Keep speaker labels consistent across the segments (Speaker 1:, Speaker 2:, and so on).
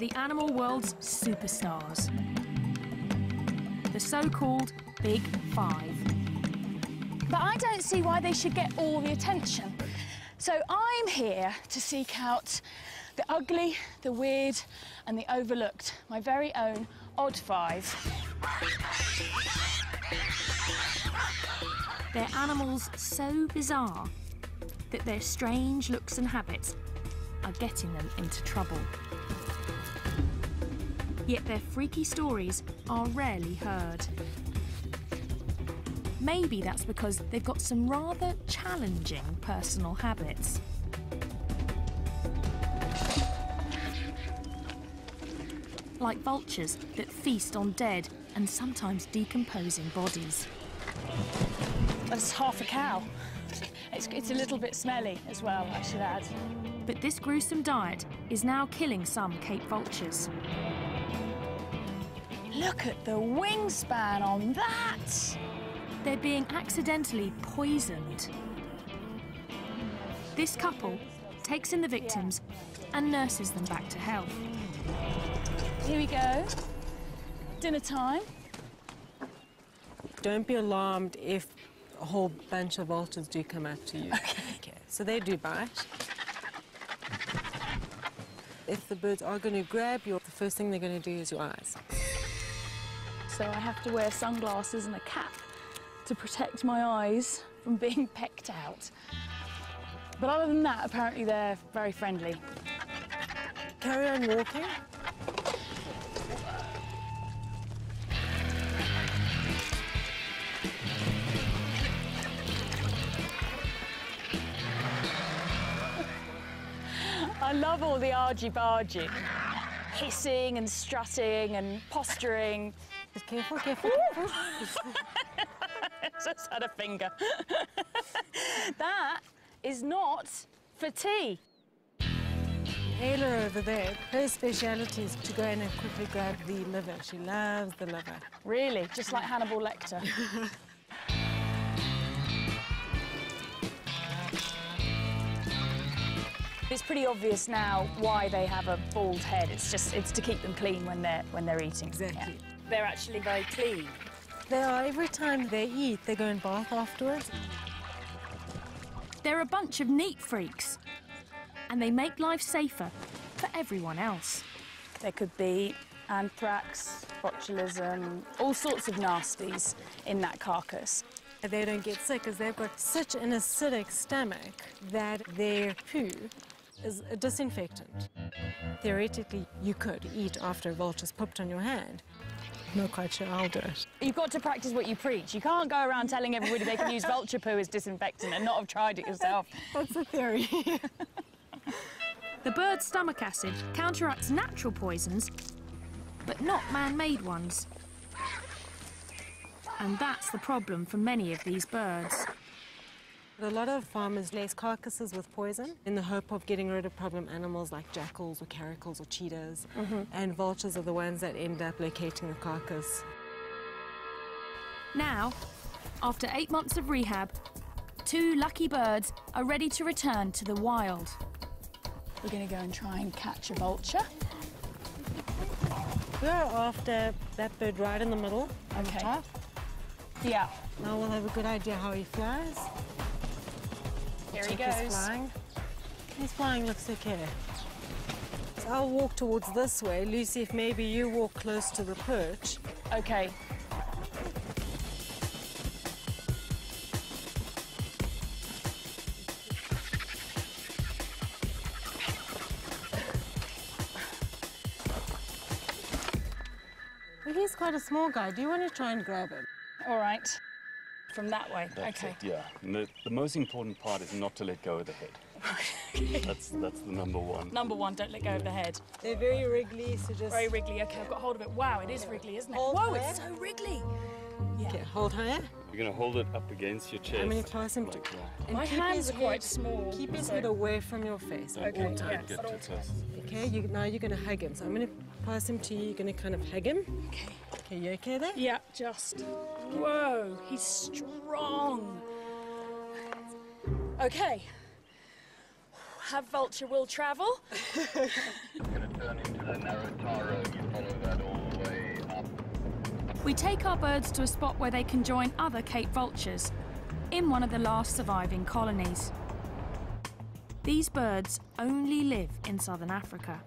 Speaker 1: the animal world's superstars, the so-called Big Five.
Speaker 2: But I don't see why they should get all the attention. So I'm here to seek out the ugly, the weird, and the overlooked. My very own Odd Five.
Speaker 1: They're animals so bizarre that their strange looks and habits are getting them into trouble. Yet their freaky stories are rarely heard. Maybe that's because they've got some rather challenging personal habits. Like vultures that feast on dead and sometimes decomposing bodies.
Speaker 2: That's half a cow. It's a little bit smelly as well, I should add.
Speaker 1: But this gruesome diet is now killing some Cape vultures.
Speaker 2: Look at the wingspan on that!
Speaker 1: They're being accidentally poisoned. This couple takes in the victims and nurses them back to health.
Speaker 2: Here we go. Dinner time.
Speaker 3: Don't be alarmed if a whole bunch of vultures do come up to you. Okay. So they do bite. If the birds are going to grab you, the first thing they're going to do is your eyes.
Speaker 2: So I have to wear sunglasses and a cap to protect my eyes from being pecked out. But other than that, apparently they're very friendly.
Speaker 3: Carry on walking.
Speaker 2: I love all the argy-bargy. Hissing and strutting and posturing.
Speaker 3: Just careful, careful, careful.
Speaker 2: Just had a finger. That is not for tea.
Speaker 3: Ayla over there, her speciality is to go in and quickly grab the liver. She loves the liver.
Speaker 2: Really? Just like Hannibal Lecter? It's pretty obvious now why they have a bald head. It's to keep them clean when they're eating.
Speaker 3: Exactly.
Speaker 2: Yeah. They're actually very clean.
Speaker 3: They are. Every time they eat, they go and bath afterwards.
Speaker 1: They're a bunch of neat freaks, and they make life safer for everyone else.
Speaker 2: There could be anthrax, botulism, all sorts of nasties in that carcass.
Speaker 3: They don't get sick because they've got such an acidic stomach that their poo is a disinfectant. Theoretically, you could eat after a vulture's pooped on your hand. I'm not quite sure I'll do it.
Speaker 2: You've got to practice what you preach. You can't go around telling everybody they can use vulture poo as disinfectant and not have tried it yourself.
Speaker 3: That's a theory.
Speaker 1: The bird's stomach acid counteracts natural poisons, but not man-made ones. And that's the problem for many of these birds.
Speaker 3: A lot of farmers lace carcasses with poison in the hope of getting rid of problem animals like jackals or caracals or cheetahs. And vultures are the ones that end up locating the carcass.
Speaker 1: Now, after 8 months of rehab, 2 lucky birds are ready to return to the wild.
Speaker 2: We're going to go and try and catch a vulture.
Speaker 3: We're after that bird right in the middle, on the top.
Speaker 2: Yeah.
Speaker 3: Now we'll have a good idea how he flies.
Speaker 2: Here he
Speaker 3: Check
Speaker 2: goes.
Speaker 3: He's flying. He's flying, looks okay. So I'll walk towards this way. Lucy, if maybe you walk close to the perch.
Speaker 2: Okay.
Speaker 3: Well, he's quite a small guy. Do you want to try and grab him?
Speaker 2: All right. From that way.
Speaker 4: That's
Speaker 2: okay.
Speaker 4: it, yeah. And the most important part is not to let go of the head. That's the number one.
Speaker 2: Number one, don't let go of the head.
Speaker 3: They're very wriggly, so just...
Speaker 2: Very wriggly. Okay, I've got hold of it. Wow, it is wriggly, isn't it?
Speaker 3: Hold
Speaker 2: Whoa,
Speaker 3: higher.
Speaker 2: it's so wriggly. Yeah.
Speaker 3: Okay, hold higher.
Speaker 4: You're going to hold it up against your chest.
Speaker 3: I'm going to clasp him.
Speaker 4: like that.
Speaker 3: And
Speaker 2: My
Speaker 3: keep
Speaker 2: hands
Speaker 3: his
Speaker 2: are quite
Speaker 3: head-
Speaker 2: small.
Speaker 3: Keep his
Speaker 2: so-
Speaker 3: head away from your face at
Speaker 2: Okay,
Speaker 3: all times.
Speaker 4: Get too close.
Speaker 3: Okay, now you're going to hug him. So I'm going to pass him to you. You're going to kind of hug him.
Speaker 2: Okay.
Speaker 3: Okay, you okay there?
Speaker 2: Yeah, just. Whoa, he's strong. Okay. Have vulture will travel.
Speaker 5: turn into the narrow tar road. You follow that all the way up.
Speaker 1: We take our birds to a spot where they can join other Cape vultures in one of the last surviving colonies. These birds only live in southern Africa.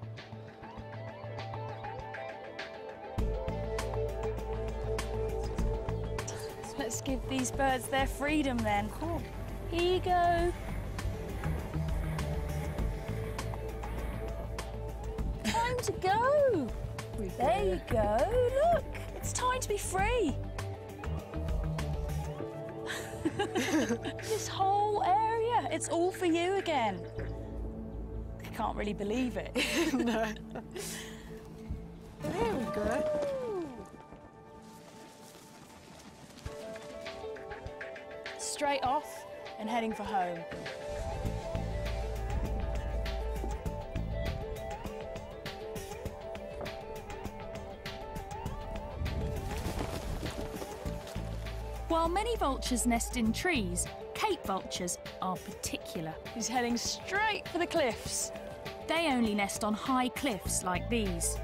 Speaker 2: Let's give these birds their freedom then. Cool. Here you go. Time to go. There you go. Look, it's time to be free. This whole area, it's all for you again. I can't really believe it.
Speaker 3: No. There we go.
Speaker 2: Straight off and heading for home.
Speaker 1: While many vultures nest in trees, Cape vultures are particular.
Speaker 2: He's heading straight for the cliffs.
Speaker 1: They only nest on high cliffs like these.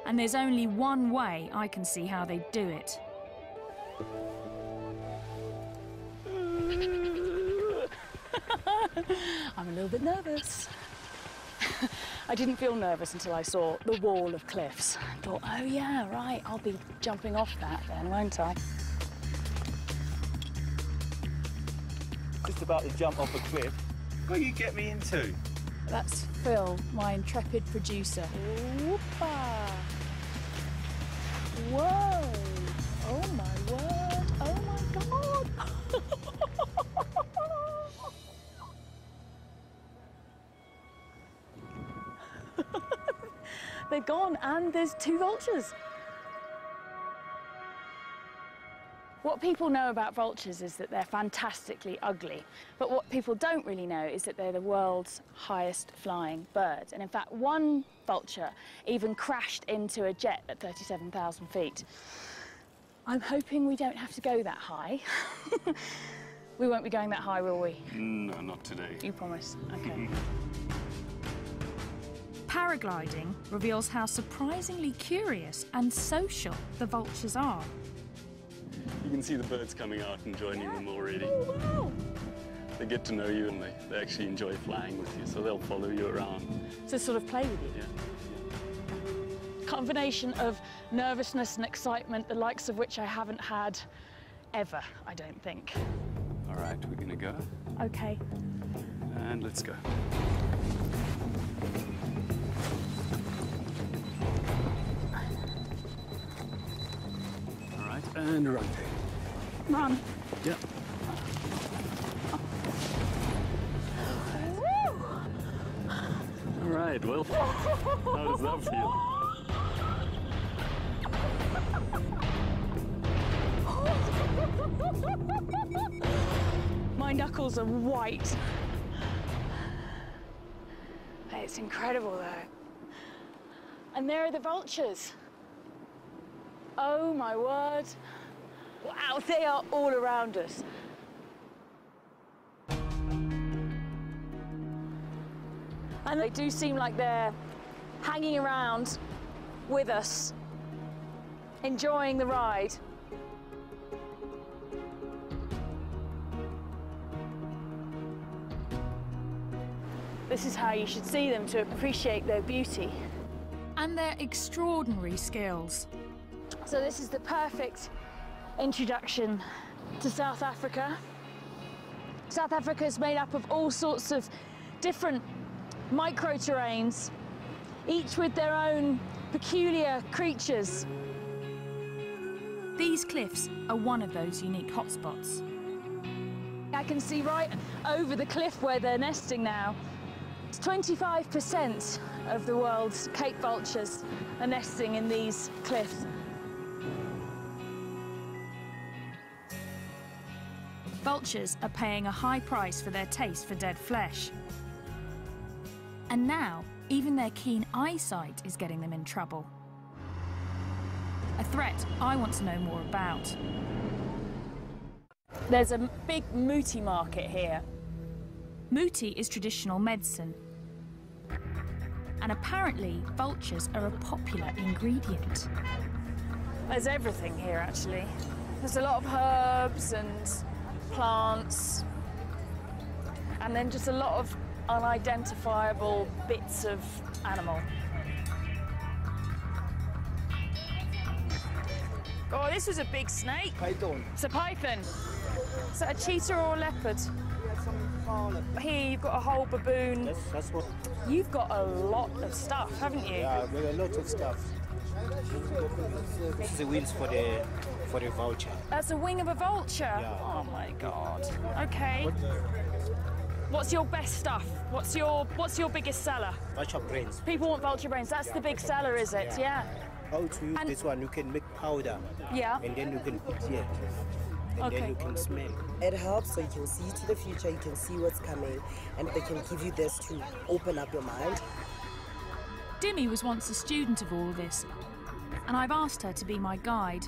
Speaker 1: And there's only one way I can see how they do it.
Speaker 2: I'm a little bit nervous. I didn't feel nervous until I saw the wall of cliffs. I thought, oh yeah, right, I'll be jumping off that then, won't I?
Speaker 4: Just about to jump off a cliff. What you get me into?
Speaker 2: That's Phil, my intrepid producer. Whoopah! Whoa! Oh my word! Oh my God! They're gone, and there's two vultures. What people know about vultures is that they're fantastically ugly, but what people don't really know is that they're the world's highest flying bird. And in fact, one vulture even crashed into a jet at 37,000 feet. I'm hoping we don't have to go that high. We won't be going that high, will we?
Speaker 4: No, not today.
Speaker 2: You promise? Okay.
Speaker 1: Paragliding reveals how surprisingly curious and social the vultures are.
Speaker 4: You can see the birds coming out and joining them already.
Speaker 2: Oh, wow.
Speaker 4: They get to know you and they actually enjoy flying with you, so they'll follow you around.
Speaker 2: To sort of play with you.
Speaker 4: Yeah.
Speaker 2: Combination of nervousness and excitement, the likes of which I haven't had ever, I don't think.
Speaker 4: All right, we're gonna go.
Speaker 2: Okay.
Speaker 4: And let's go. All right, and rotate.
Speaker 2: Run.
Speaker 4: Yeah. All right, well, how does that feel?
Speaker 2: My knuckles are white. It's incredible, though. And there are the vultures. Oh, my word. Wow, they are all around us. And they do seem like they're hanging around with us, enjoying the ride. This is how you should see them to appreciate their beauty.
Speaker 1: And their extraordinary skills.
Speaker 2: So this is the perfect introduction to South Africa. South Africa is made up of all sorts of different micro-terrains, each with their own peculiar creatures.
Speaker 1: These cliffs are one of those unique hotspots.
Speaker 2: I can see right over the cliff where they're nesting now. It's 25% of the world's Cape vultures are nesting in these cliffs.
Speaker 1: Vultures are paying a high price for their taste for dead flesh. And now, even their keen eyesight is getting them in trouble. A threat I want to know more about.
Speaker 2: There's a big Muti market here.
Speaker 1: Muti is traditional medicine. And apparently, vultures are a popular ingredient.
Speaker 2: There's everything here, actually. There's a lot of herbs and plants, and then just a lot of unidentifiable bits of animal. Oh, this was a big snake.
Speaker 6: Python.
Speaker 2: It's a python. Is that a cheetah or a leopard? Here you've got a whole baboon.
Speaker 6: That's what.
Speaker 2: You've got a lot of stuff, haven't you?
Speaker 6: Yeah, we have a lot of stuff. This is the wheels for the vulture.
Speaker 2: That's a wing of a vulture.
Speaker 6: Yeah.
Speaker 2: Oh my God. Okay. What's your best stuff? What's your biggest seller?
Speaker 6: Vulture brains.
Speaker 2: People want vulture brains. That's the big seller, is it? Yeah.
Speaker 6: How to use
Speaker 2: And-
Speaker 6: this one? You can make powder.
Speaker 2: Yeah.
Speaker 6: And then you can put here. And
Speaker 2: Okay.
Speaker 6: then you can smell.
Speaker 7: It helps so you can see to the future, you can see what's coming, and they can give you this to open up your mind.
Speaker 1: Dimi was once a student of all this, and I've asked her to be my guide.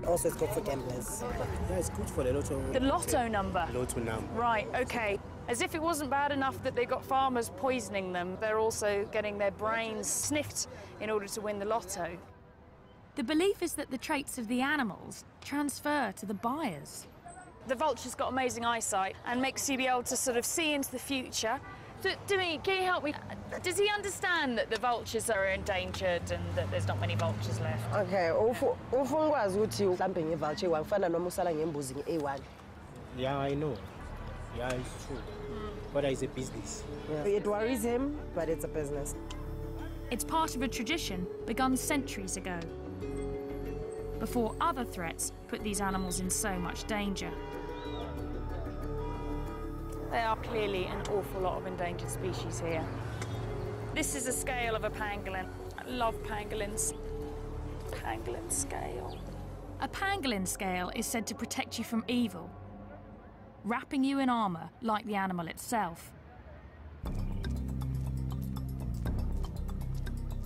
Speaker 7: Also, it's good for gamblers.
Speaker 6: Yeah, it's good for the lotto.
Speaker 2: The lotto number.
Speaker 6: Lotto number.
Speaker 2: Right, okay. As if it wasn't bad enough that they got farmers poisoning them, they're also getting their brains sniffed in order to win the lotto.
Speaker 1: The belief is that the traits of the animals transfer to the buyers.
Speaker 2: The vulture's got amazing eyesight and makes you be able to sort of see into the future. Dimi, can you help me? Does he understand that the vultures are endangered and that there's not many vultures left?
Speaker 7: Okay, ufungwazi ukuthi mhlambe ngevulture wangifana noma usala ngembuzi nge-A1.
Speaker 6: Yeah, I know. Yeah, it's true. But it's a business.
Speaker 7: Yeah. It worries him, but it's a business.
Speaker 1: It's part of a tradition begun centuries ago, before other threats put these animals in so much danger.
Speaker 2: There are clearly an awful lot of endangered species here. This is a scale of a pangolin. I love pangolins. Pangolin scale.
Speaker 1: A pangolin scale is said to protect you from evil, wrapping you in armour like the animal itself.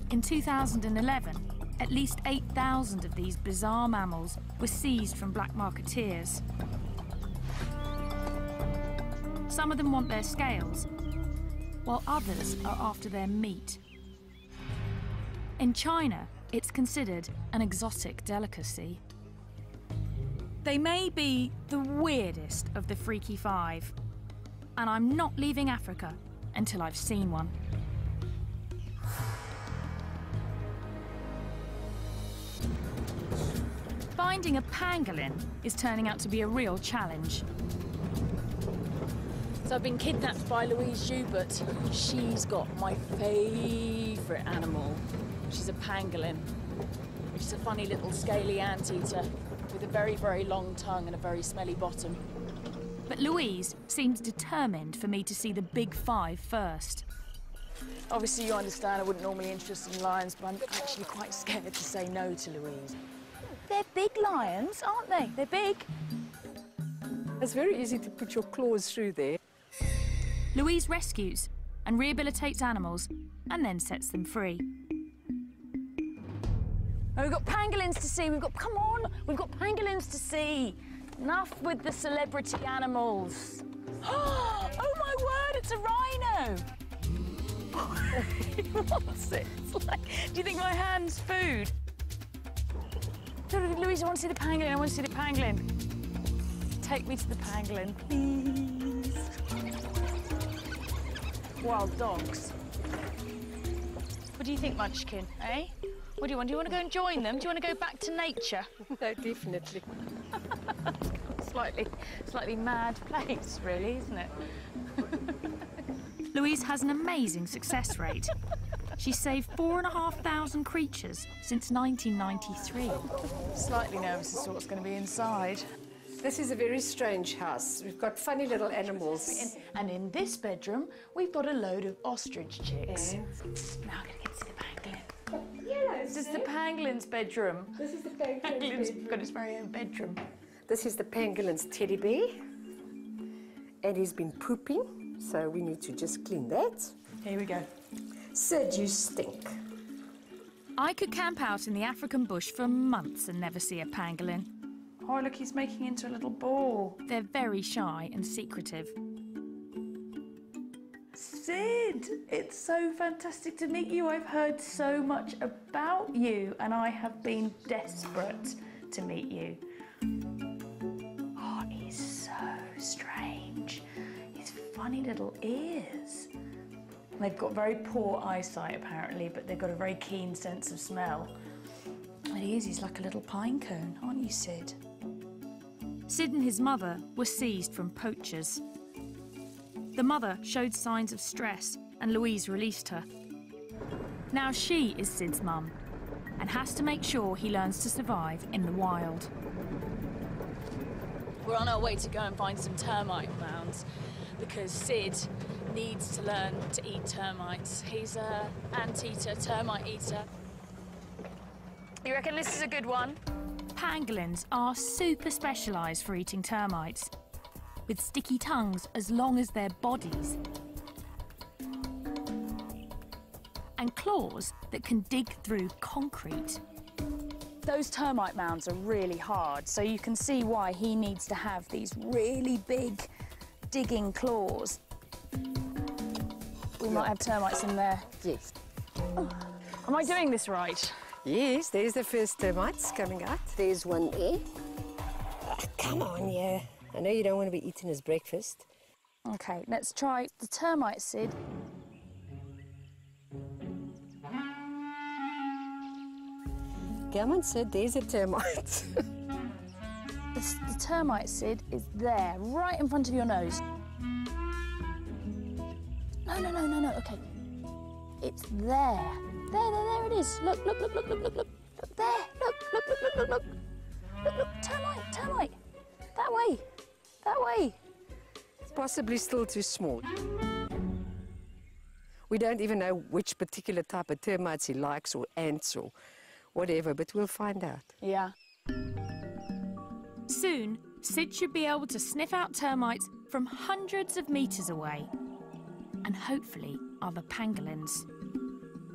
Speaker 1: In 2011, at least 8,000 of these bizarre mammals were seized from black marketeers. Some of them want their scales, while others are after their meat. In China, it's considered an exotic delicacy. They may be the weirdest of the Freaky Five, and I'm not leaving Africa until I've seen one. Finding a pangolin is turning out to be a real challenge.
Speaker 2: So I've been kidnapped by Louise Joubert. She's got my favourite animal. She's a pangolin, which is a funny little scaly anteater with a very, very long tongue and a very smelly bottom.
Speaker 1: But Louise seems determined for me to see the big five first.
Speaker 2: Obviously, you understand I wouldn't normally be interested in lions, but I'm actually quite scared to say no to Louise. They're big lions, aren't they? They're big.
Speaker 8: It's very easy to put your claws through there.
Speaker 1: Louise rescues and rehabilitates animals and then sets them free.
Speaker 2: Oh, we've got pangolins to see. Come on, we've got pangolins to see. Enough with the celebrity animals. Oh my word, it's a rhino. What's it? It's like, do you think my hand's food? Louise, I want to see the pangolin. I want to see the pangolin. Take me to the pangolin, please. Wild dogs. What do you think, Munchkin, eh? What do you want? Do you want to go and join them? Do you want to go back to nature?
Speaker 8: No, definitely.
Speaker 2: Slightly mad place, really, isn't it?
Speaker 1: Louise has an amazing success rate. She's saved 4,500 creatures since 1993.
Speaker 2: Slightly nervous as to what's going to be inside.
Speaker 8: This is a very strange house. We've got funny little animals.
Speaker 2: And in this bedroom, we've got a load of ostrich chicks. Now I'm going to get to the pangolin. This is the pangolin's bedroom.
Speaker 8: This is the pangolin's
Speaker 2: Pangolin's
Speaker 8: bedroom.
Speaker 2: got his very own bedroom.
Speaker 8: This is the pangolin's teddy bear. And he's been pooping, so we need to just clean that.
Speaker 2: Here we go.
Speaker 8: Sid, you stink.
Speaker 1: I could camp out in the African bush for months and never see a pangolin.
Speaker 2: Oh, look, he's making into a little ball.
Speaker 1: They're very shy and secretive. Sid! It's so fantastic to meet you. I've heard so much about you and I have been desperate to meet you. Oh, he's so strange. His funny little ears. They've got very poor eyesight apparently, but they've got a very keen sense of smell. And he's like a little pine cone, aren't you, Sid?
Speaker 2: Sid and his mother were seized from poachers. The mother showed signs of stress and Louise released her. Now she is Sid's mum and has to make sure he learns to survive in the wild.
Speaker 1: We're on our way to go and find some termite mounds because Sid needs to learn to eat termites. He's an anteater, termite eater. You reckon this is a good one?
Speaker 2: Pangolins are super specialised for eating termites, with sticky tongues as long as their bodies, and claws that can dig through concrete.
Speaker 1: Those termite mounds are really hard, so you can see why he needs to have these really big digging claws. We might have termites in there.
Speaker 8: Yes.
Speaker 1: Oh. Am I doing this right?
Speaker 8: Yes, there's the first termites coming out. There's one there. Oh, come on, yeah. I know you don't want to be eating his breakfast.
Speaker 1: Okay, let's try the termite, Sid.
Speaker 8: Come on, Sid, there's a termite.
Speaker 1: The termite, Sid, is there, right in front of your nose. No, okay. It's there. There it is. Look. Look there. Look. Look, termite. That way.
Speaker 8: It's possibly still too small. We don't even know which particular type of termites he likes, or ants, or whatever, but we'll find out.
Speaker 1: Yeah.
Speaker 2: Soon, Sid should be able to sniff out termites from hundreds of metres away, and hopefully other pangolins.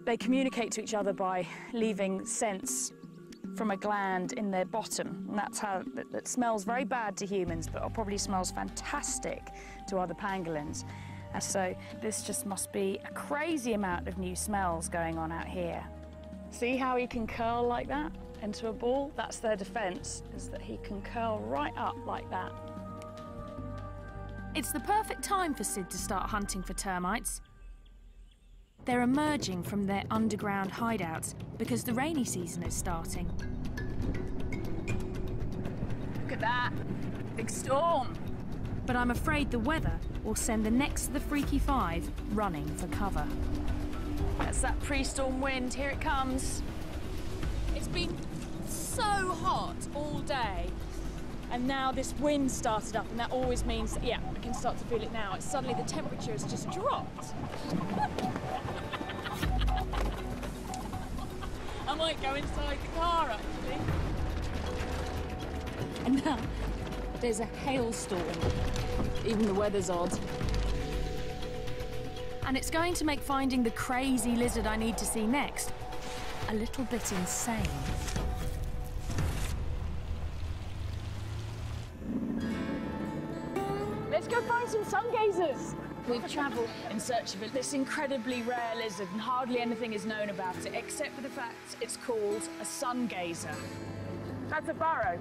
Speaker 1: They communicate to each other by leaving scents from a gland in their bottom. And that's how it smells very bad to humans, but it probably smells fantastic to other pangolins. And so this just must be a crazy amount of new smells going on out here. See how he can curl like that into a ball? That's their defense, is that he can curl right up like that.
Speaker 2: It's the perfect time for Sid to start hunting for termites. They're emerging from their underground hideouts because the rainy season is starting.
Speaker 1: Look at that, big storm.
Speaker 2: But I'm afraid the weather will send the next of the Freaky Five running for cover.
Speaker 1: That's that pre-storm wind, here it comes. It's been so hot all day, and now this wind started up, and that always means, yeah, I can start to feel it now. It's suddenly the temperature has just dropped. I might go inside the car, actually. And now there's a hailstorm. Even the weather's odd.
Speaker 2: And it's going to make finding the crazy lizard I need to see next a little bit insane.
Speaker 1: Let's go find some sun gazers. We've travelled in search of this incredibly rare lizard, and hardly anything is known about it, except for the fact it's called a sun gazer. That's a burrow.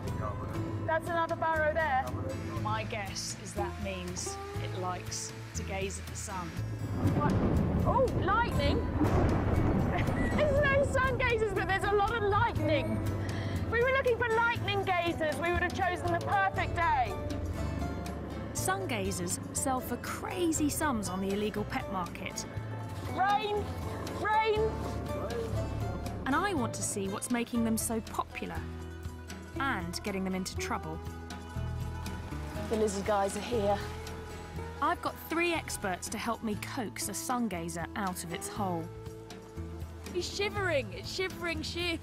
Speaker 1: That's another burrow there. My guess is that means it likes to gaze at the sun. What? Oh, lightning! There's no sun gazers, but there's a lot of lightning. If we were looking for lightning gazers, we would have chosen the perfect day.
Speaker 2: Sun gazers sell for crazy sums on the illegal pet market.
Speaker 1: Rain!
Speaker 2: And I want to see what's making them so popular and getting them into trouble.
Speaker 1: The lizard guys are here.
Speaker 2: I've got 3 experts to help me coax a sun gazer out of its hole.
Speaker 1: He's shivering. It's shivering shit.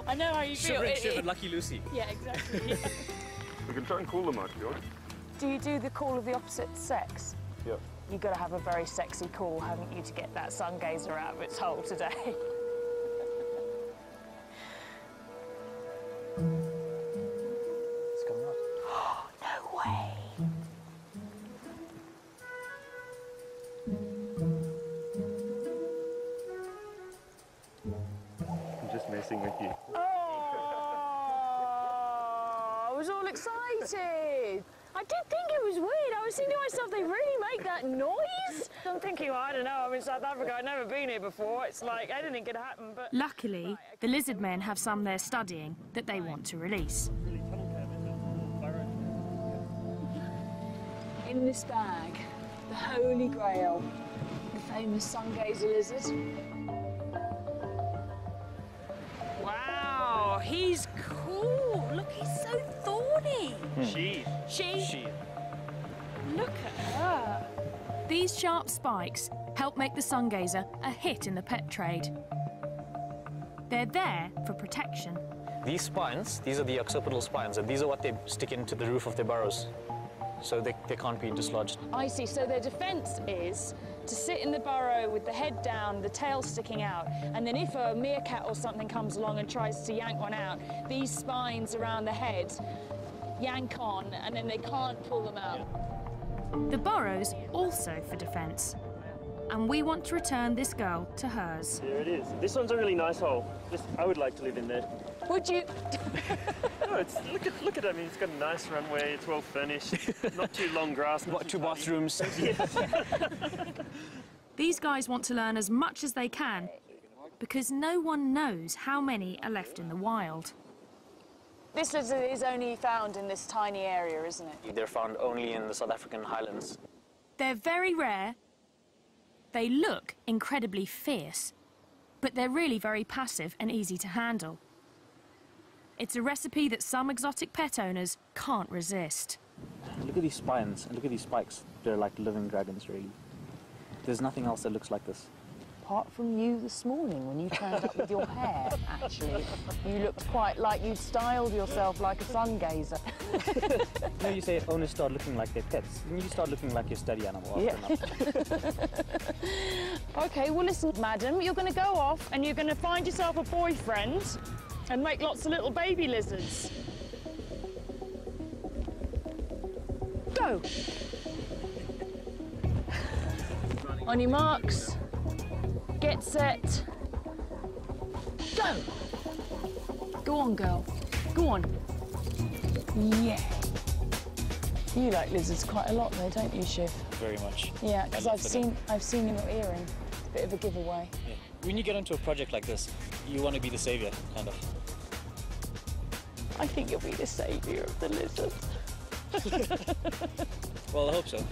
Speaker 1: I know how you feel.
Speaker 4: Shivering, Lucky Lucy.
Speaker 1: Yeah, exactly.
Speaker 5: We can try and call them out, if you want.
Speaker 1: Do you do the call of the opposite sex?
Speaker 5: Yeah.
Speaker 1: You've got to have a very sexy call, haven't you, to get that sun gazer out of its hole today?
Speaker 4: It's coming out.
Speaker 1: No way.
Speaker 4: messing with you.
Speaker 2: Oh, I was all excited. I did think it was weird. I was thinking to myself, they really make that noise? I'm thinking, well, I don't know, I'm in South Africa, I've never been here before. It's like anything could happen, but...
Speaker 1: Luckily, the lizard men have some they're studying that they want to release.
Speaker 2: In this bag, the Holy Grail, the famous sun-gazer lizard. Wow, he's cool. Look, he's so thorny.
Speaker 4: She.
Speaker 2: Look at her.
Speaker 1: These sharp spikes help make the sungazer a hit in the pet trade. They're there for protection.
Speaker 9: These spines, these are the occipital spines, and these are what they stick into the roof of their burrows, so they can't be dislodged.
Speaker 2: I see, so their defense is to sit in the burrow with the head down, the tail sticking out, and then if a meerkat or something comes along and tries to yank one out, these spines around the head yank on, and then they can't pull them out.
Speaker 1: The burrow's also for defence. And we want to return this girl to hers.
Speaker 10: There it is. This one's a really nice hole. I would like to live in there.
Speaker 2: Would you?
Speaker 10: No, look at it. I mean, it's got a nice runway. It's well furnished. Not too long grass.
Speaker 9: What, 2 bathrooms?
Speaker 1: These guys want to learn as much as they can because no one knows how many are left in the wild.
Speaker 2: This lizard is only found in this tiny area, isn't it?
Speaker 9: They're found only in the South African highlands.
Speaker 1: They're very rare. They look incredibly fierce, but they're really very passive and easy to handle. It's a recipe that some exotic pet owners can't resist.
Speaker 11: Look at these spines and look at these spikes. They're like living dragons, really. There's nothing else that looks like this.
Speaker 12: Apart from you this morning when you turned up with your hair, actually. You looked quite like you'd styled yourself like a sun gazer.
Speaker 11: You know, you say owners start looking like their pets. Then you start looking like your study animal.
Speaker 12: Yeah.
Speaker 2: OK, well, listen, madam, you're going to go off and you're going to find yourself a boyfriend and make lots of little baby lizards. Go! On your marks. Get set. Go! Go on, girl. Go on. Yeah. You like lizards quite a lot though, don't you, Shiv?
Speaker 11: Very much.
Speaker 2: Yeah, because I've seen your earring. It's a bit of a giveaway.
Speaker 11: Yeah. When you get into a project like this, you want to be the saviour, kind of.
Speaker 2: I think you'll be the saviour of the lizards.
Speaker 11: Well, I hope so.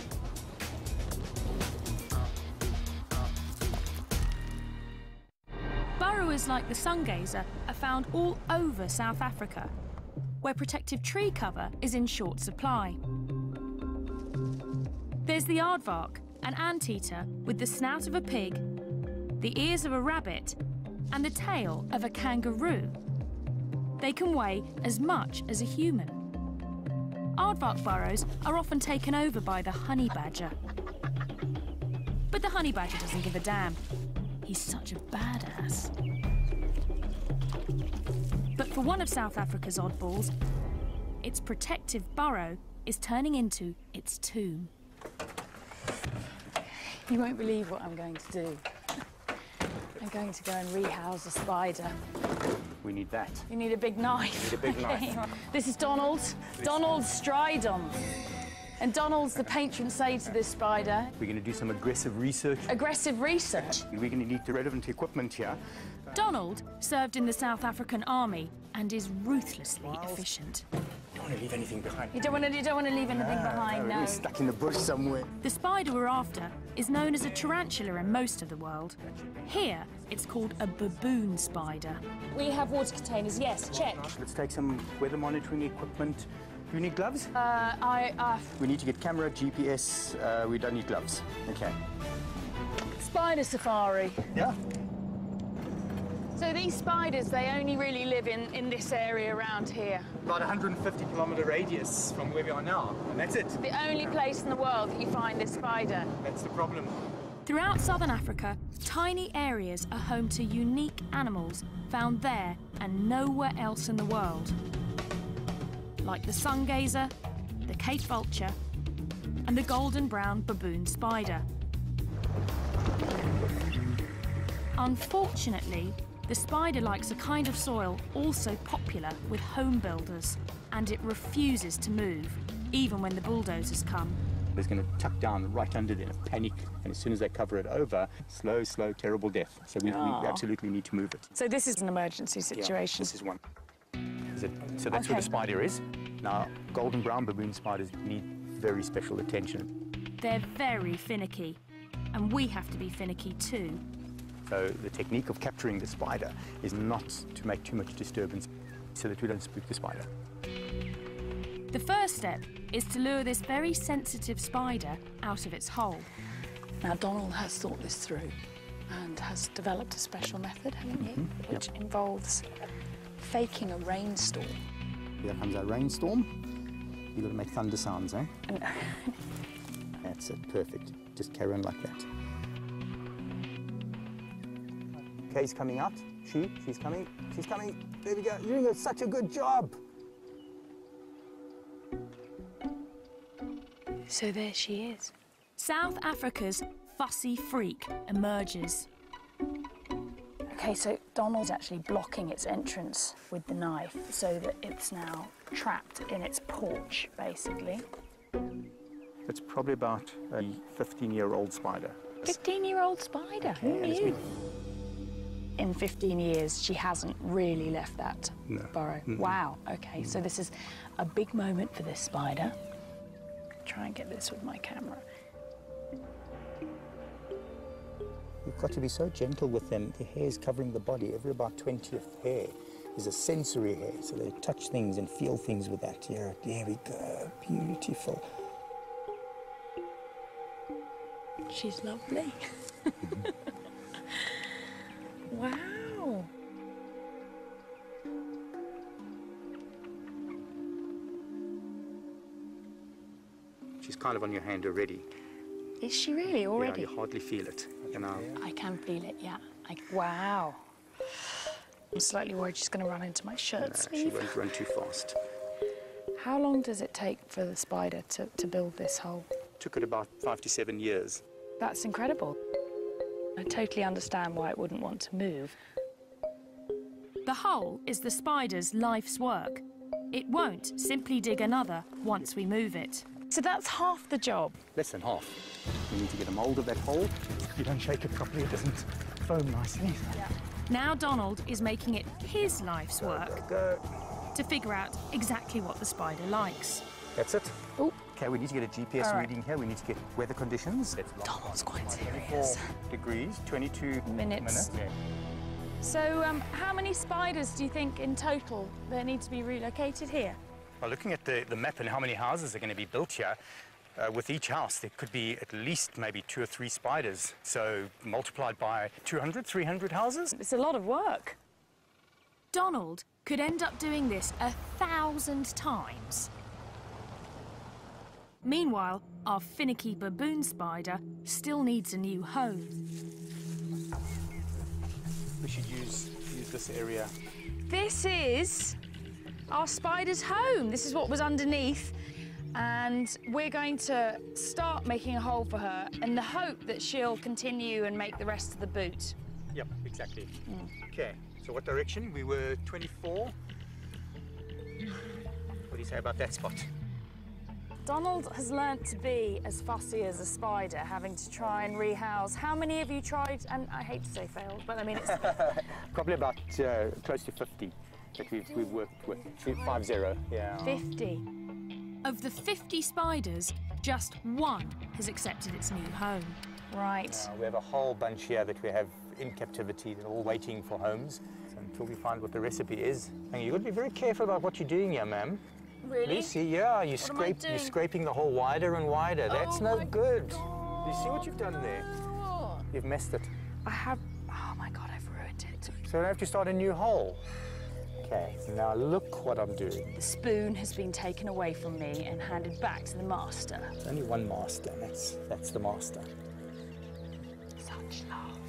Speaker 1: Burrowers like the sungazer are found all over South Africa, where protective tree cover is in short supply. There's the aardvark, an anteater with the snout of a pig, the ears of a rabbit, and the tail of a kangaroo. They can weigh as much as a human. Aardvark burrows are often taken over by the honey badger. But the honey badger doesn't give a damn. He's such a badass. But for one of South Africa's oddballs, its protective burrow is turning into its tomb.
Speaker 2: You won't believe what I'm going to do. I'm going to go and rehouse a spider.
Speaker 11: We need that.
Speaker 2: You need a big knife.
Speaker 11: We need a big knife.
Speaker 2: This is Donald. Donald Stridon. And Donald's the patron saint of this spider.
Speaker 13: We're going to do some aggressive research.
Speaker 2: Aggressive research?
Speaker 13: We're going to need the relevant equipment here.
Speaker 1: Donald served in the South African Army and is ruthlessly efficient.
Speaker 13: Don't want to leave anything behind.
Speaker 2: You don't want to leave anything behind, no.
Speaker 13: We're stuck in the bush somewhere.
Speaker 1: The spider we're after is known as a tarantula in most of the world. Here, it's called a baboon spider.
Speaker 2: We have water containers, yes, check.
Speaker 13: Let's take some weather monitoring equipment. Do you need gloves?
Speaker 2: We
Speaker 13: need to get camera, GPS. We don't need gloves. Okay.
Speaker 2: Spider safari.
Speaker 13: Yeah.
Speaker 2: So these spiders, they only really live in this area around here.
Speaker 13: About 150-kilometer radius from where we are now, and that's it.
Speaker 2: The only place in the world that you find this spider.
Speaker 13: That's the problem.
Speaker 1: Throughout southern Africa, tiny areas are home to unique animals found there and nowhere else in the world. Like the sungazer, the Cape vulture, and the golden brown baboon spider. Unfortunately, The spider likes a kind of soil also popular with home builders, and it refuses to move, even when the bulldozers come.
Speaker 13: It's going to tuck down right under there, panic, and as soon as they cover it over, slow, terrible death. So we absolutely need to move it.
Speaker 2: So this is an emergency situation.
Speaker 13: Yeah, this is one. So that's where the spider is. Now, golden brown baboon spiders need very special attention.
Speaker 1: They're very finicky, and we have to be finicky too.
Speaker 13: So the technique of capturing the spider is not to make too much disturbance so that we don't spook the spider.
Speaker 1: The first step is to lure this very sensitive spider out of its hole.
Speaker 2: Now, Donald has thought this through and has developed a special method, haven't you? Which involves faking a rainstorm.
Speaker 13: Here comes our rainstorm. You've got to make thunder sounds, eh? That's it, perfect. Just carry on like that. Kay's coming out. She's coming. She's coming. There we go. You're doing such a good job.
Speaker 2: So there she is.
Speaker 1: South Africa's fussy freak emerges.
Speaker 2: Okay, so Donald's actually blocking its entrance with the knife so that it's now trapped in its porch, basically.
Speaker 13: It's probably about a 15-year-old spider.
Speaker 2: 15-year-old spider? Who knew? In 15 years, she hasn't really left that burrow. Wow, okay, so this is a big moment for this spider. Try and get this with my camera.
Speaker 13: You've got to be so gentle with them. The hair is covering the body. Every about 20th hair is a sensory hair, so they touch things and feel things with that. Here, there we go, beautiful.
Speaker 2: She's lovely. Wow.
Speaker 13: She's kind of on your hand already.
Speaker 2: Is she really already?
Speaker 13: Yeah, you hardly feel it. You know.
Speaker 2: I can feel it, yeah. Wow. I'm slightly worried she's going to run into my shirt sleeve.
Speaker 13: She won't run too fast.
Speaker 2: How long does it take for the spider to build this hole?
Speaker 13: Took it about 5 to 7 years.
Speaker 2: That's incredible. I totally understand why it wouldn't want to move.
Speaker 1: The hole is the spider's life's work. It won't simply dig another once we move it.
Speaker 2: So that's half the job?
Speaker 13: Less than half. You need to get a mould of that hole. If you don't shake it properly, it doesn't foam nicely.
Speaker 2: Yeah.
Speaker 1: Now Donald is making it his life's work to figure out exactly what the spider likes.
Speaker 13: That's it.
Speaker 2: Ooh.
Speaker 13: Okay, we need to get a GPS reading here. We need to get weather conditions.
Speaker 2: Donald's quite serious.
Speaker 13: 24 degrees, 22 minutes. Yeah.
Speaker 2: So how many spiders do you think in total there need to be relocated here?
Speaker 13: Well, looking at the map and how many houses are going to be built here, with each house there could be at least maybe 2 or 3 spiders. So multiplied by 200, 300 houses.
Speaker 2: It's a lot of work.
Speaker 1: Donald could end up doing this 1,000 times. Meanwhile, our finicky baboon spider still needs a new home.
Speaker 13: We should use this area.
Speaker 2: This is our spider's home. This is what was underneath. And we're going to start making a hole for her in the hope that she'll continue and make the rest of the boot.
Speaker 13: Yep, exactly. Okay, so what direction? We were 24. What do you say about that spot?
Speaker 2: Donald has learnt to be as fussy as a spider, having to try and rehouse. How many have you tried? And I hate to say failed, but I mean it's...
Speaker 13: Probably about close to 50 that we've worked with. 50, yeah.
Speaker 2: 50.
Speaker 1: Of the 50 spiders, just one has accepted its new home.
Speaker 2: Right.
Speaker 13: We have a whole bunch here that we have in captivity. They're all waiting for homes. So until we find what the recipe is. And you've got to be very careful about what you're doing here, ma'am.
Speaker 2: Really?
Speaker 13: Lucy, yeah, you're scraping the hole wider and wider. That's no good. You see what you've done there? You've messed it.
Speaker 2: I have... Oh, my God, I've ruined it.
Speaker 13: So I have to start a new hole. Okay, now look what I'm doing.
Speaker 2: The spoon has been taken away from me and handed back to the master.
Speaker 13: There's only one master, and that's the master.
Speaker 2: Such love.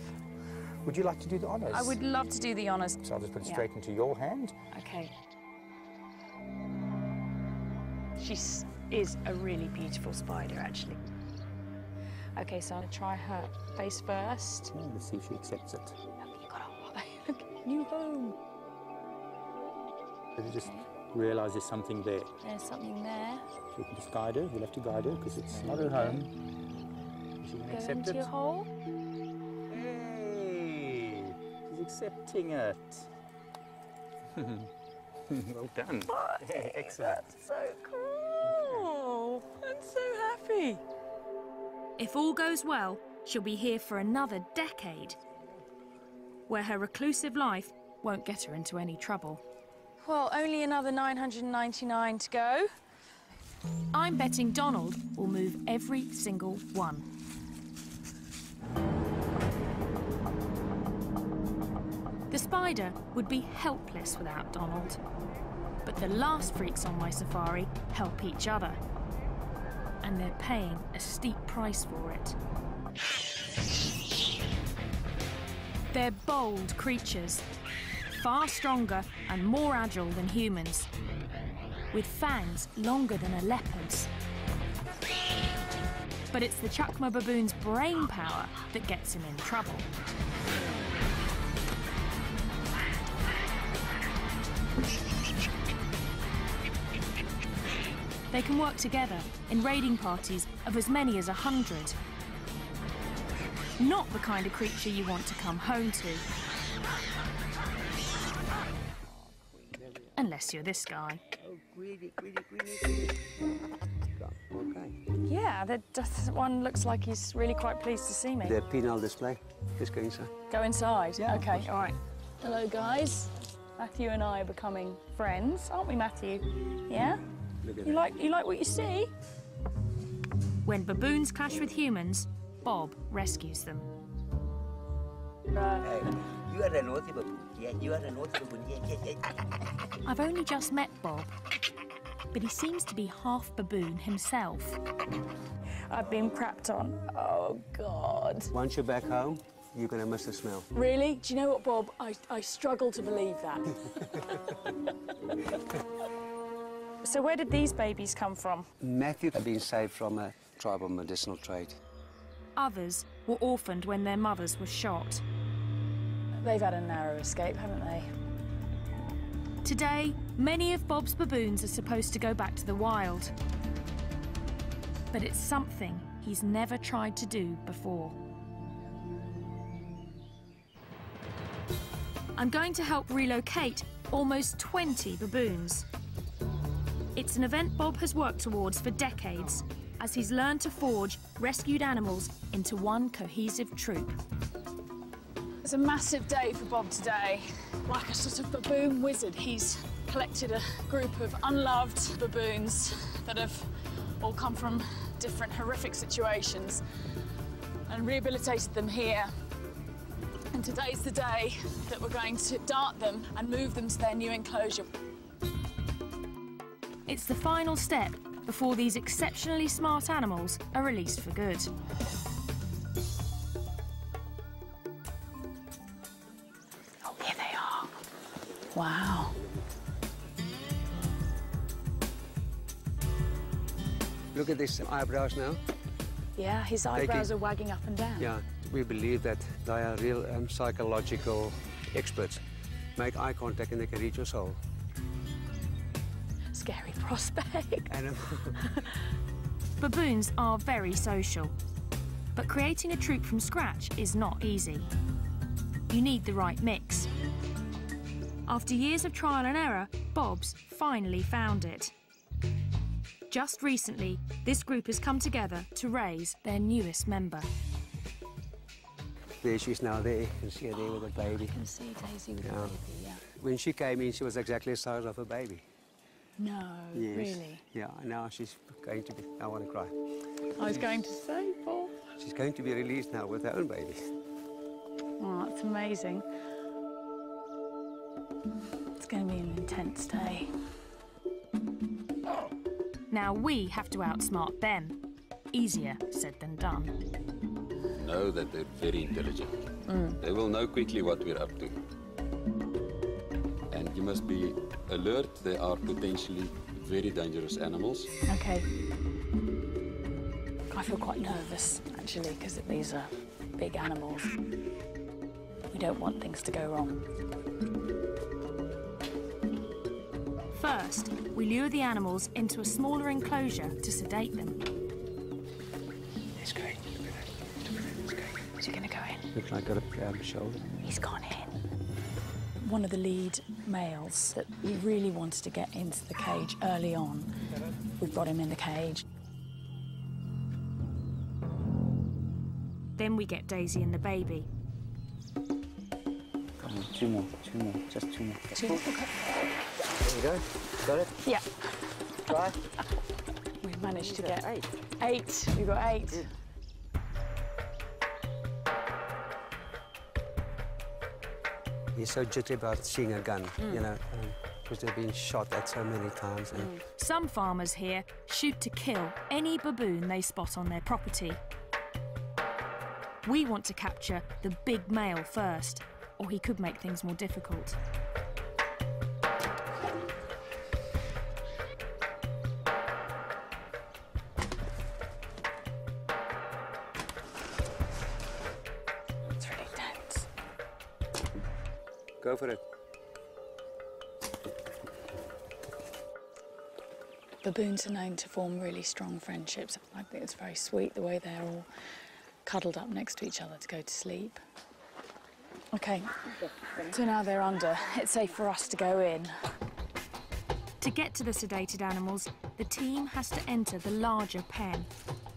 Speaker 13: Would you like to do the honours?
Speaker 2: I would love to do the honours.
Speaker 13: So I'll just put it straight into your hand.
Speaker 2: Okay. She is a really beautiful spider, actually. Okay, so I'm going to try her face first.
Speaker 13: Let's see if she accepts it.
Speaker 2: Look, you got to... new home.
Speaker 13: You just realise there's something there.
Speaker 2: There's something there.
Speaker 13: So we can just guide her. We'll have to guide her because it's not her home. She can
Speaker 2: Go
Speaker 13: accept
Speaker 2: into
Speaker 13: it.
Speaker 2: your hole.
Speaker 13: Hey, she's accepting it. Well done. Excellent.
Speaker 2: That's so cool. I'm so happy.
Speaker 1: If all goes well, she'll be here for another decade, where her reclusive life won't get her into any trouble.
Speaker 2: Well, only another 999 to go.
Speaker 1: I'm betting Donald will move every single one. The spider would be helpless without Donald. But the last freaks on my safari help each other. And they're paying a steep price for it. They're bold creatures, far stronger and more agile than humans, with fangs longer than a leopard's. But it's the Chacma baboon's brain power that gets him in trouble. They can work together in raiding parties of as many as 100. Not the kind of creature you want to come home to. Unless you're this guy.
Speaker 2: Yeah, that one looks like he's really quite pleased to see me.
Speaker 14: The penal display. Let's go inside.
Speaker 2: Go inside? Yeah. Okay, all right. Hello, guys. Matthew and I are becoming friends, aren't we, Matthew? Yeah? You like what you see?
Speaker 1: When baboons clash with humans, Bob rescues them.
Speaker 14: You are a naughty baboon. Yeah, you are a naughty baboon. Yeah.
Speaker 1: I've only just met Bob, but he seems to be half baboon himself.
Speaker 2: I've been crapped on. Oh, God.
Speaker 14: Once you're back home, you're going to miss the smell.
Speaker 2: Really? Do you know what, Bob? I struggle to believe that. So where did these babies come from?
Speaker 14: Matthew had been saved from a tribal medicinal trade.
Speaker 1: Others were orphaned when their mothers were shot.
Speaker 2: They've had a narrow escape, haven't they?
Speaker 1: Today, many of Bob's baboons are supposed to go back to the wild. But it's something he's never tried to do before. I'm going to help relocate almost 20 baboons. It's an event Bob has worked towards for decades, as he's learned to forge rescued animals into one cohesive troop.
Speaker 2: It's a massive day for Bob today. Like a sort of baboon wizard, he's collected a group of unloved baboons that have all come from different horrific situations and rehabilitated them here. And today's the day that we're going to dart them and move them to their new enclosure.
Speaker 1: It's the final step before these exceptionally smart animals are released for good.
Speaker 2: Oh, here they are. Wow.
Speaker 14: Look at these eyebrows now.
Speaker 2: Yeah, his eyebrows are wagging up and down.
Speaker 14: Yeah, we believe that they are real psychological experts. Make eye contact and they can read your soul.
Speaker 2: Scary prospect.
Speaker 1: Baboons are very social, but creating a troop from scratch is not easy. You need the right mix. After years of trial and error, Bob's finally found it. Just recently, this group has come together to raise their newest member.
Speaker 14: There she is now there. You can see her there with a baby.
Speaker 2: I can see Daisy with a baby, yeah.
Speaker 14: When she came in, she was exactly the size of a baby.
Speaker 2: No,
Speaker 14: Yes.
Speaker 2: really?
Speaker 14: Yeah, now she's going to be... I want to cry.
Speaker 2: I was going to say, Bob.
Speaker 14: She's going to be released now with her own baby.
Speaker 2: Oh, that's amazing. It's going to be an intense day.
Speaker 1: Now we have to outsmart them. Easier said than done.
Speaker 15: Know that they're very intelligent. They will know quickly what we're up to. And you must be alert. They are potentially very dangerous animals.
Speaker 2: Okay. I feel quite nervous, actually, because these are big animals. We don't want things to go wrong.
Speaker 1: First, we lure the animals into a smaller enclosure to sedate them.
Speaker 14: It's going.
Speaker 2: Is he going to go in?
Speaker 14: Looks like a shoulder.
Speaker 2: He's gone in. One of the lead males that we really wanted to get into the cage early on, we've got him in the cage.
Speaker 1: Then we get Daisy and the baby.
Speaker 11: Come on, two more, just two more.
Speaker 2: Two more, okay.
Speaker 14: There you go. Got it?
Speaker 2: Yeah.
Speaker 14: Try.
Speaker 2: We've managed to get 8. We've got 8.
Speaker 14: Good. He's so jittery about seeing a gun, you know, because they've been shot at so many times. And
Speaker 1: Some farmers here shoot to kill any baboon they spot on their property. We want to capture the big male first, or he could make things more difficult.
Speaker 2: It's really tense.
Speaker 14: Go for it.
Speaker 2: Baboons are known to form really strong friendships. I think it's very sweet the way they're all cuddled up next to each other to go to sleep. OK, so now they're under. It's safe for us to go in.
Speaker 1: To get to the sedated animals, the team has to enter the larger pen,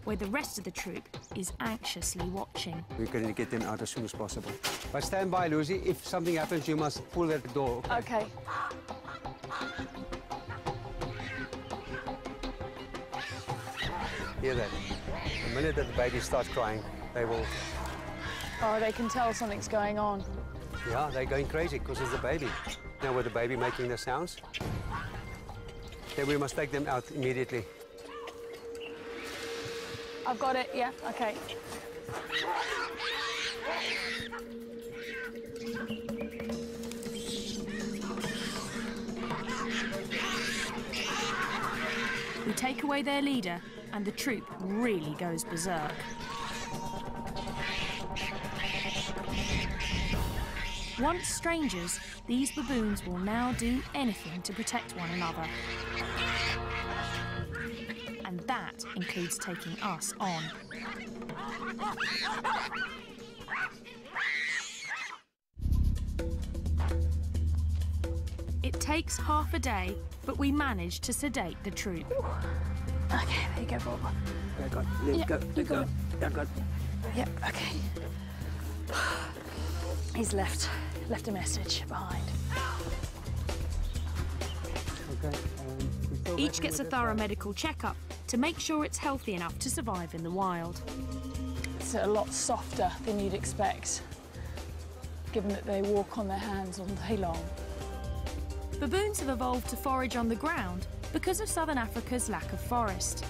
Speaker 1: where the rest of the troop is anxiously watching.
Speaker 14: We're going to get them out as soon as possible. But stand by, Lucy. If something happens, you must pull at the door.
Speaker 2: OK.
Speaker 14: Hear that? The minute that the baby starts crying, they will...
Speaker 2: Oh, they can tell something's going on.
Speaker 14: Yeah, they're going crazy because it's the baby. Now with the baby making the sounds, then we must take them out immediately.
Speaker 2: I've got it, yeah, OK.
Speaker 1: We take away their leader, and the troop really goes berserk. Once strangers, these baboons will now do anything to protect one another. And that includes taking us on. It takes half a day, but we manage to sedate the troop.
Speaker 2: OK, there you go, Bob.
Speaker 14: Let go.
Speaker 2: Yep, OK. He's left a message behind.
Speaker 14: Okay.
Speaker 1: Each gets a thorough medical checkup to make sure it's healthy enough to survive in the wild.
Speaker 2: It's a lot softer than you'd expect, given that they walk on their hands all day long.
Speaker 1: Baboons have evolved to forage on the ground because of southern Africa's lack of forest.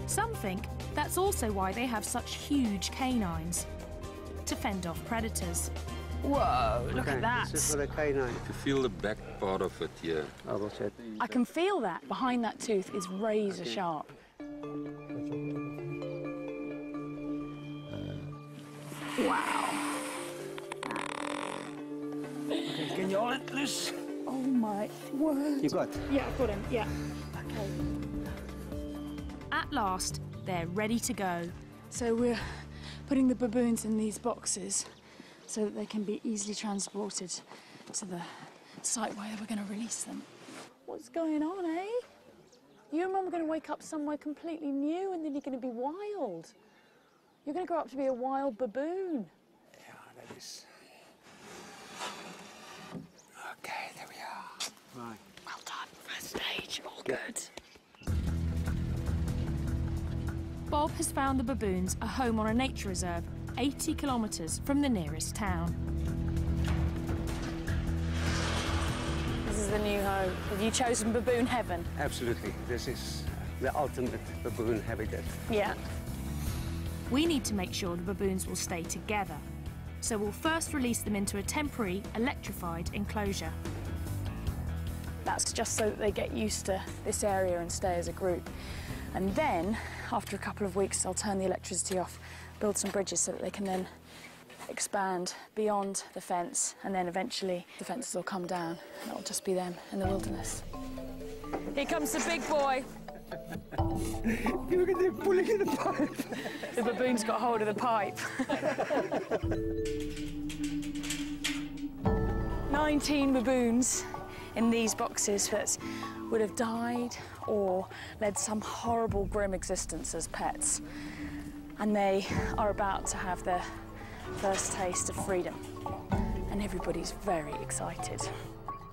Speaker 1: Some think that's also why they have such huge canines, to fend off predators.
Speaker 2: Whoa, look at that.
Speaker 14: This is for the canine.
Speaker 15: If you feel the back part of it here.
Speaker 14: I will check.
Speaker 2: I can feel that. Behind that tooth is razor sharp. Wow.
Speaker 14: Okay, can you hold it, Liz?
Speaker 2: Oh my word.
Speaker 14: You got?
Speaker 2: Yeah, I've got him, yeah. Okay.
Speaker 1: At last, they're ready to go.
Speaker 2: So we're putting the baboons in these boxes so that they can be easily transported to the site where we're going to release them. What's going on, eh? You and Mum are going to wake up somewhere completely new and then you're going to be wild. You're going to grow up to be a wild baboon.
Speaker 14: Yeah, that is... Okay, there we are. Right.
Speaker 2: Well done. First stage, all good.
Speaker 1: Bob has found the baboons a home on a nature reserve 80 kilometres from the nearest town.
Speaker 2: This is the new home. Have you chosen baboon heaven?
Speaker 14: Absolutely. This is the ultimate baboon habitat.
Speaker 2: Yeah.
Speaker 1: We need to make sure the baboons will stay together, so we'll first release them into a temporary electrified enclosure.
Speaker 2: That's just so that they get used to this area and stay as a group. And then, after a couple of weeks, I'll turn the electricity off, build some bridges so that they can then expand beyond the fence, and then eventually the fences will come down and it'll just be them in the wilderness. Here comes the big boy.
Speaker 14: Look at them pulling in the pipe.
Speaker 2: The baboon's got hold of the pipe. 19 baboons in these boxes that would have died or led some horrible, grim existence as pets. And they are about to have their first taste of freedom. And everybody's very excited.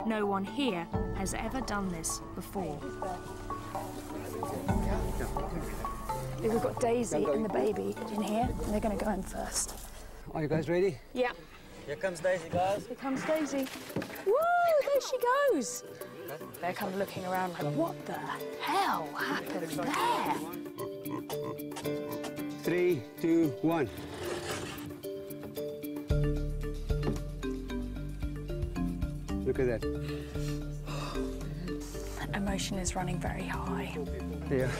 Speaker 1: No one here has ever done this before.
Speaker 2: We've got Daisy and the baby in here, and they're going to go in first.
Speaker 14: Are you guys ready?
Speaker 2: Yeah.
Speaker 14: Here comes Daisy, guys.
Speaker 2: Here comes Daisy. Woo! There she goes. They're kind of looking around like, what the hell happened there?
Speaker 14: 3, 2, 1. Look at that.
Speaker 2: Emotion is running very high.
Speaker 14: Yeah.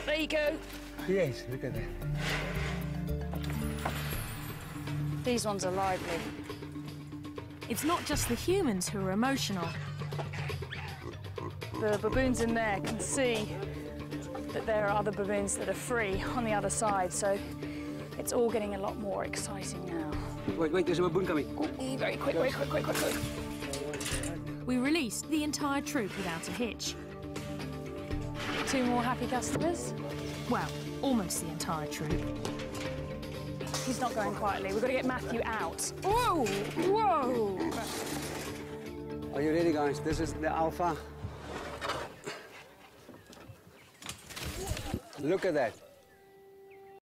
Speaker 2: There you go.
Speaker 14: Yes, look at that.
Speaker 2: These ones are lively.
Speaker 1: It's not just the humans who are emotional.
Speaker 2: The baboons in there can see that there are other baboons that are free on the other side, so it's all getting a lot more exciting now.
Speaker 14: Wait, there's a baboon coming.
Speaker 2: Ooh, very quick, very quick, quick, quick, quick.
Speaker 1: We released the entire troop without a hitch.
Speaker 2: 2 more happy customers.
Speaker 1: Well, almost the entire troop.
Speaker 2: He's not going quietly. We've got to get Matthew out. Whoa! Whoa!
Speaker 14: Are you ready, guys? This is the alpha. Look at that.